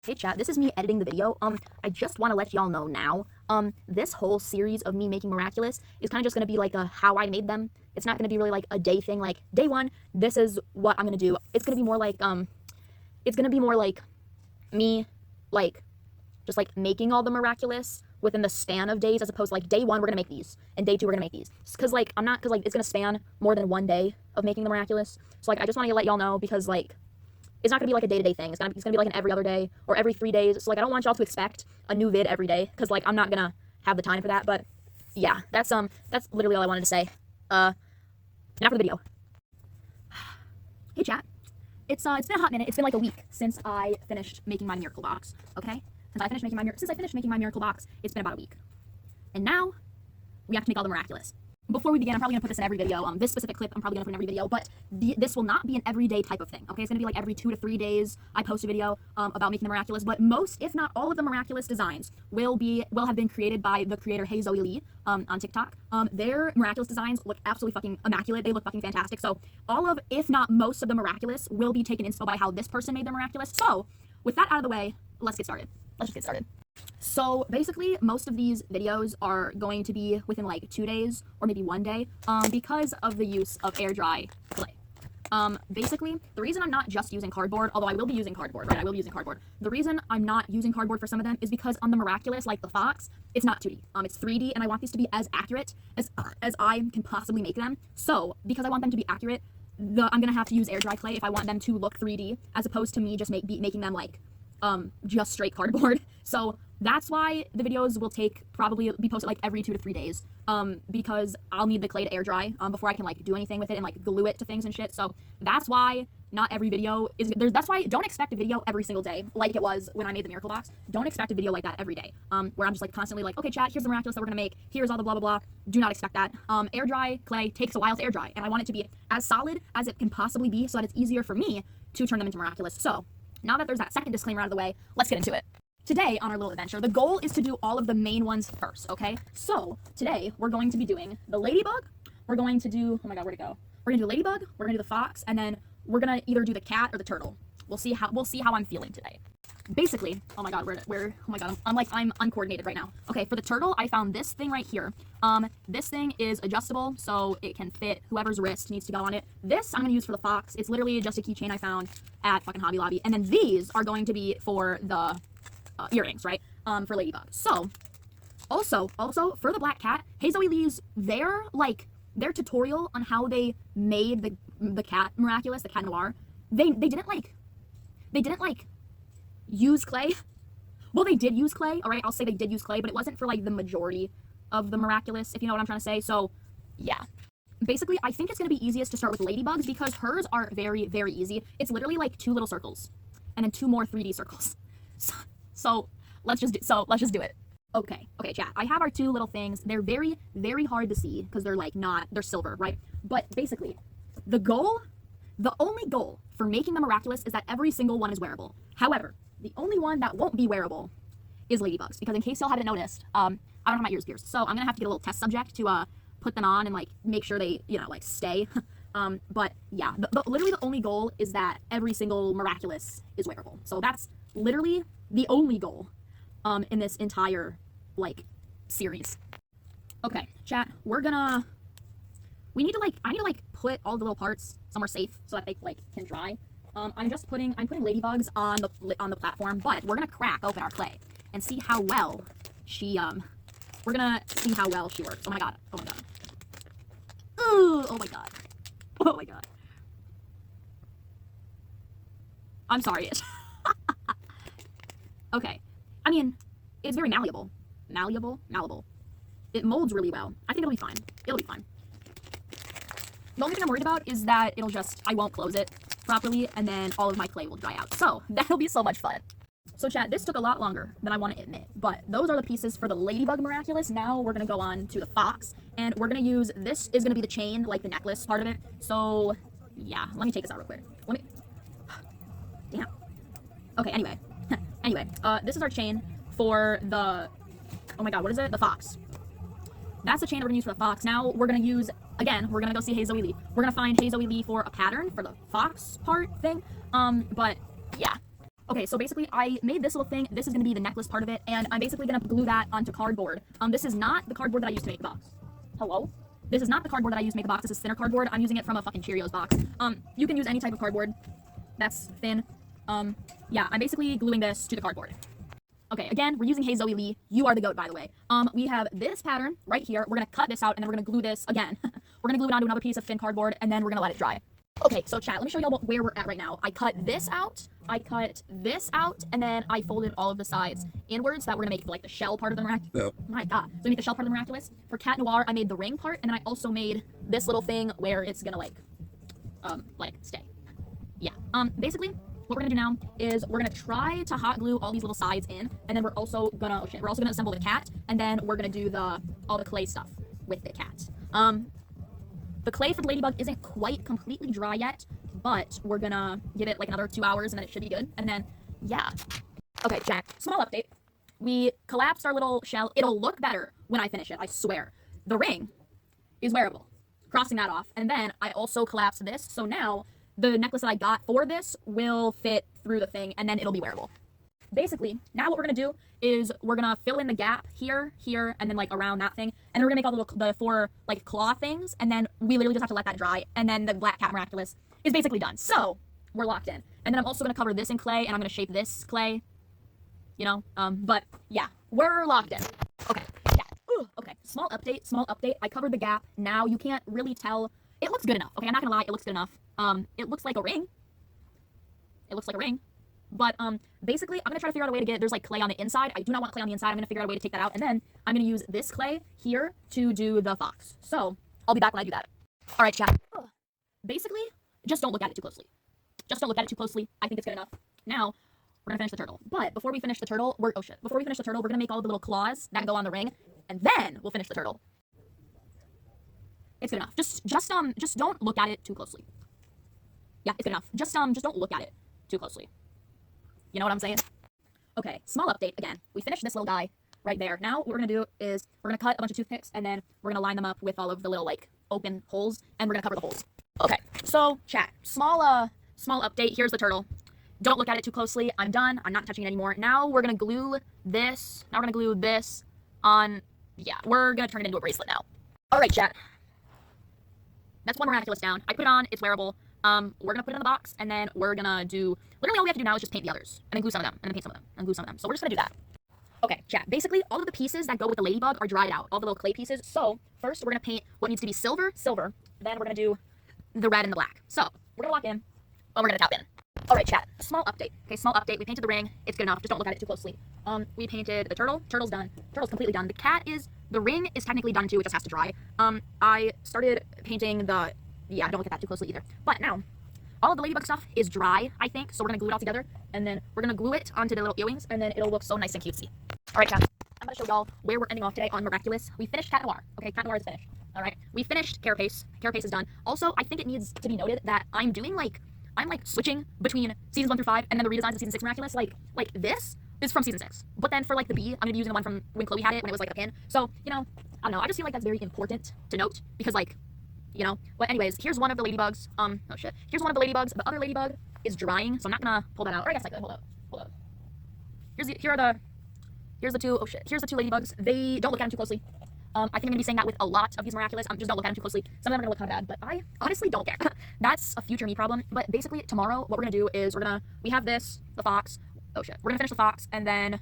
Hey chat, this is me editing the video. I just want to let y'all know now, this whole series of me making Miraculous is kind of just going to be like a how I made them. It's not going to be really like a day thing, like day one, this is what I'm going to do. It's going to be more like, me, like, just like making all the Miraculous within the span of days, as opposed to like day one, we're going to make these, and day two, we're going to make these. Cause like, cause like, it's going to span more than one day of making the Miraculous. So like, I just want to let y'all know because like, it's not gonna be like a day-to-day thing. It's gonna be like an every other day or every 3 days. So like I don't want y'all to expect a new vid every day because like I'm not gonna have the time for that. But yeah, that's literally all I wanted to say. Now for the video. Hey chat, it's been a hot minute. It's been like a week since I finished making my miracle box. Okay, since I finished making my miracle box, it's been about a week, and now we have to make all the Miraculous. Before we begin, I'm probably going to put this in every video. This specific clip, I'm probably going to put in every video, but this will not be an everyday type of thing, okay? It's going to be like every 2 to 3 days I post a video about making the Miraculous, but most, if not all of the Miraculous designs will have been created by the creator Hey Zoe Lee on TikTok. Their Miraculous designs look absolutely fucking immaculate. They look fucking fantastic. So all of, if not most of the Miraculous will be taken inspo by how this person made the Miraculous. So with that out of the way, let's get started. Let's just get started. So basically, most of these videos are going to be within like 2 days or maybe 1 day because of the use of air dry clay. Basically, the reason I'm not just using cardboard, although I will be using cardboard, right? I will be using cardboard. The reason I'm not using cardboard for some of them is because on the Miraculous, like the Fox, it's not 2D. It's 3D, and I want these to be as accurate as I can possibly make them. So, because I want them to be accurate, I'm gonna have to use air dry clay if I want them to look 3D, as opposed to me just making them like just straight cardboard. So that's why the videos will probably be posted like every 2 to 3 days, because I'll need the clay to air dry before I can like do anything with it and like glue it to things and shit. So that's why not every video is there. That's why don't expect a video every single day like it was when I made the miracle box. Don't expect a video like that every day, where I'm just like constantly like, okay chat, here's the Miraculous that we're gonna make, here's all the blah blah blah. Do not expect that. Air dry clay takes a while to air dry, and I want it to be as solid as it can possibly be so that it's easier for me to turn them into Miraculous. So now that there's that second disclaimer out of the way, let's get into it. Today, on our little adventure, the goal is to do all of the main ones first, okay? So, today, we're going to be doing the ladybug, we're going to do, oh my god, where'd it go? We're gonna do the ladybug, we're gonna do the fox, and then we're gonna either do the cat or the turtle. We'll see how I'm feeling today. Basically, oh my god, oh my god, I'm uncoordinated right now. Okay, for the turtle, I found this thing right here. This thing is adjustable, so it can fit whoever's wrist needs to go on it. This I'm gonna use for the fox. It's literally just a keychain I found at fucking Hobby Lobby. And then these are going to be for the earrings, right? For ladybug. So, also for the black cat, Hey Zoe Lee's their tutorial on how they made the cat Miraculous, the cat noir. They didn't use clay. Well, they did use clay, all right? I'll say they did use clay, but it wasn't for like the majority of the Miraculous, if you know what I'm trying to say. So, yeah. Basically, I think it's going to be easiest to start with ladybugs because hers are very, very easy. It's literally like 2 little circles and then 2 more 3D circles. So let's just do it. Okay, chat. I have our 2 little things. They're very, very hard to see because they're they're silver, right? But basically, the only goal for making the Miraculous is that every single one is wearable. However, the only one that won't be wearable is ladybugs, because in case y'all haven't noticed, I don't have my ears pierced, so I'm gonna have to get a little test subject to put them on and like make sure they stay. But yeah, literally the only goal is that every single Miraculous is wearable. So that's literally the only goal in this entire series. Okay, chat, I need to put all the little parts somewhere safe so that they can dry. I'm putting ladybugs on the platform, but we're gonna crack open our clay and see how well she works. Oh my god. Ooh, oh my god. Oh my god. I'm sorry. Okay. I mean, it's very malleable. Malleable. It molds really well. I think it'll be fine. The only thing I'm worried about is that I won't close it properly, and then all of my clay will dry out. So that'll be so much fun. So chat, this took a lot longer than I want to admit, but those are the pieces for the ladybug Miraculous. Now we're gonna go on to the fox, and we're gonna use, this is gonna be the chain, like the necklace part of it. So yeah, let me take this out real quick. Damn. Okay, anyway, this is our chain for the, oh my god, what is it? The fox. That's the chain that we're gonna use for the fox. Now we're gonna use, again, we're gonna go see Hey Zoe Lee. We're gonna find Hey Zoe Lee for a pattern for the fox part thing. But yeah. Okay, so basically I made this little thing. This is going to be the necklace part of it, and I'm basically going to glue that onto cardboard. This is not the cardboard that I used to make the box. Hello? This is not the cardboard that I used to make the box. This is thinner cardboard. I'm using it from a fucking Cheerios box. You can use any type of cardboard that's thin. Yeah, I'm basically gluing this to the cardboard. Okay, again, we're using Hey Zoe Lee. You are the goat, by the way. We have this pattern right here. We're going to cut this out, and then we're going to glue this again. We're going to glue it onto another piece of thin cardboard, and then we're going to let it dry. Okay, so chat, let me show y'all where we're at right now. I cut this out, and then I folded all of the sides inwards that we're gonna make like the shell part of the Miraculous. Yeah. My god. So we make the shell part of the Miraculous. For Cat Noir, I made the ring part, and then I also made this little thing where it's gonna like stay. Yeah. Basically, what we're gonna do now is we're gonna try to hot glue all these little sides in, and then we're also gonna, assemble the cat, and then we're gonna do all the clay stuff with the cat. The clay for the ladybug isn't quite completely dry yet, but we're gonna give it like another 2 hours and then it should be good. And then, yeah. Okay, chat, small update. We collapsed our little shell. It'll look better when I finish it, I swear. The ring is wearable. Crossing that off. And then I also collapsed this. So now the necklace that I got for this will fit through the thing and then it'll be wearable. Basically, now what we're gonna do is we're gonna fill in the gap here, and then like around that thing, and then we're gonna make all the 4 like claw things, and then we literally just have to let that dry, and then the Black Cat Miraculous is basically done. So we're locked in. And then I'm also gonna cover this in clay, and I'm gonna shape this clay, you know. But yeah, we're locked in. Okay, yeah. Ooh, okay. Small update. I covered the gap. Now you can't really tell. It looks good enough. Okay, I'm not gonna lie. It looks good enough. It looks like a ring. But basically, I'm gonna try to figure out a way to get, there's like clay on the inside. I do not want clay on the inside. I'm gonna figure out a way to take that out, and then I'm gonna use this clay here to do the fox. So I'll be back when I do that. All right, chat. Basically, just don't look at it too closely. I think it's good enough. Now we're gonna finish the turtle. But before we finish the turtle, we're gonna make all the little claws that go on the ring, and then we'll finish the turtle. It's good enough. Just don't look at it too closely. Yeah, it's good enough. Just don't look at it too closely. You know what I'm saying? Okay, small update again. We finished this little guy right there. Now what we're gonna do is we're gonna cut a bunch of toothpicks, and then we're gonna line them up with all of the little like open holes, and we're gonna cover the holes. Okay, so chat, small update. Here's the turtle. Don't look at it too closely. I'm done. I'm not touching it anymore. Now we're gonna glue this. On. Yeah, we're gonna turn it into a bracelet now. All right, chat. That's one Miraculous down. I put it on. It's wearable. We're gonna put it in the box, and then we're gonna do, literally all we have to do now is just paint the others, and then glue some of them, and then paint some of them, and glue some of them. So we're just gonna do that. Okay, chat, basically all of the pieces that go with the ladybug are dried out, all the little clay pieces. So first we're gonna paint what needs to be silver, then we're gonna do the red and the black. So we're gonna lock in, but we're gonna tap in. All right, chat, small update. Okay, small update. We painted the ring. It's good enough. Just don't look at it too closely. We painted the turtle. Turtle's done. Turtle's completely done. The ring is technically done too. It just has to dry. I started painting yeah, don't look at that too closely either. But now, all of the ladybug stuff is dry, I think, so we're gonna glue it all together, and then we're gonna glue it onto the little earwings, and then it'll look so nice and cutesy. Alright, chat, I'm gonna show y'all where we're ending off today on Miraculous. We finished Cat Noir. Okay, Cat Noir is finished. Alright, we finished Carapace. Carapace is done. Also, I think it needs to be noted that I'm switching between seasons 1 through 5, and then the redesigns of season 6 Miraculous. Like this is from season 6. But then for like the bee, I'm gonna be using the one from when Chloe had it, when it was like a pin. So, you know, I don't know, I just feel like that's very important to note, because like, you know. But anyways, here's one of the ladybugs. Oh shit. Here's one of the ladybugs. The other ladybug is drying, so I'm not gonna pull that out. Or I guess I could. Hold up. Here's the two. Oh shit. Here's the 2 ladybugs. They don't look at them too closely. I think I'm gonna be saying that with a lot of these Miraculous. Just don't look at them too closely. Some of them are gonna look kind of bad, but I honestly don't care. That's a future me problem. But basically, tomorrow, what we're gonna do is we have the fox. Oh shit. We're gonna finish the fox, and then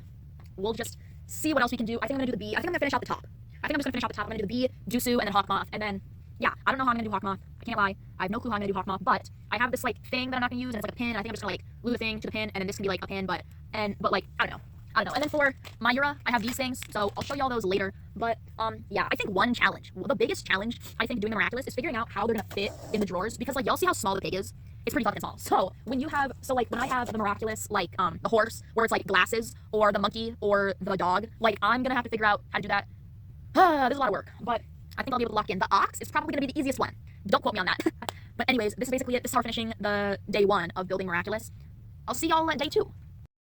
we'll just see what else we can do. I think I'm gonna do the bee. I think I'm gonna finish out the top. I'm gonna do the bee, Jusu, and then Hawk Moth, and then. Yeah, I don't know how I'm gonna do Hawk Moth. I can't lie. I have no clue how I'm gonna do Hawk Moth, but I have this like thing that I'm not gonna use, and it's like a pin. I think I'm just gonna like glue the thing to the pin, and then this can be like a pin, but like I don't know. And then for Mayura, I have these things, so I'll show you all those later. But yeah, I think the biggest challenge I think doing the Miraculous is figuring out how they're gonna fit in the drawers, because like y'all see how small the pig is. It's pretty fucking small. So when I have the Miraculous, like the horse, where it's like glasses, or the monkey, or the dog, like I'm gonna have to figure out how to do that. There's a lot of work, but I think I'll be able to lock in. The ox is probably going to be the easiest one. Don't quote me on that. But anyways, this is basically it. This is how we're finishing the day 1 of building Miraculous. I'll see y'all at day 2.